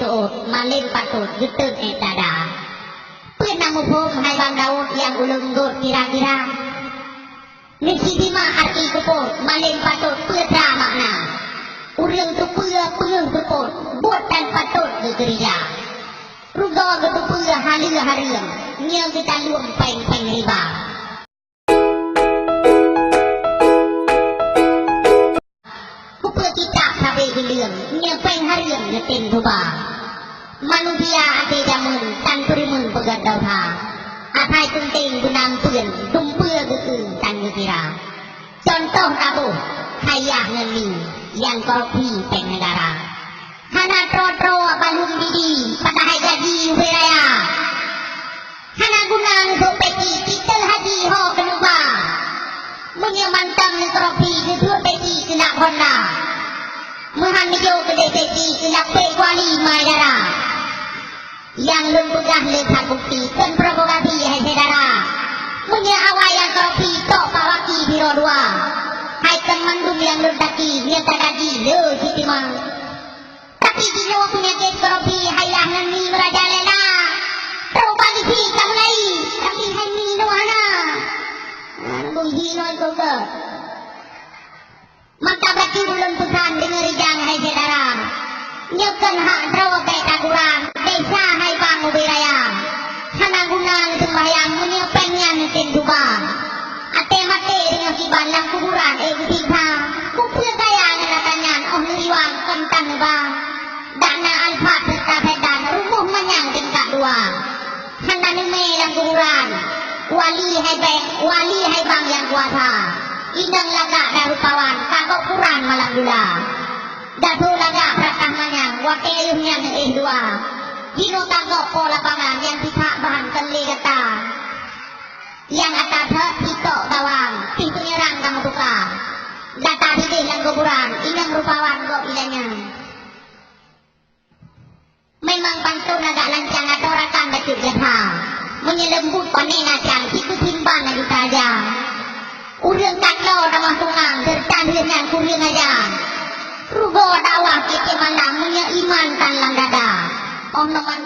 Daud malin patut getut etada. Pernah mupung hai bang Daud yang ulung gur kira-kira. Nisi bima arti kuput malin patut peta makna. Urang tu purang kuput buat dan patut gegeria. Ruga getu pura hari-hari yang kita luang peng-peng riba. Kita sampai bilang nyepeng harian ngetin tuba manusia ate jamun tan perimun pegat dauha atai penting benang pun tumpul geung tan ngekira contoh abu hayah ngeni yang kopi peng negara hana tro balung didi padahai gaji wiraya hana gunang sopeki titel haji ho kenuba menyamantang kopi kedua peki kena honda Muhan niyo kedai-kedai kelak pekuali maidara yang lembugah letak bukti dan provokasi hai saudara punya awal yang kopi tok pawaki biro dua hai temandung yang lendaki nyata gaji le sitimang tapi bila punya kes kopi hai yang ni merajalela tau pagi si kamulai tapi hai ni doana nanggung hinoi koke maka bagi ulun pesan dengar ijang hai saudara nyekan hak drawa baik kurang desa hai bang ubiraya hana gunang sembahyang menyepengnya netin dubang ate mate dengan si balang kuburan kita kupil kaya ngelakanyan oh neriwang kentang bang dana alfa serta pedan rumuh menyang tingkat dua hana neme yang kuburan wali hai bang yang kuasa indang lagak dahu kawan kakok kurang malam gula dahu lagak pratah manyang wakilnya dua hino kakok po lapangan yang bisa bahan keli kata yang atas hitok bawang pintu nyerang kamu buka data hidih yang kuburan indang rupawan kok bilanya memang pantun agak lancang atau rakan betul jatah menyelembut panenacang itu simpan lagi saja urang kaklo nama tungang tercandir yang kurang aja rugo dakwah kita malam punya iman tan lang dada oh naman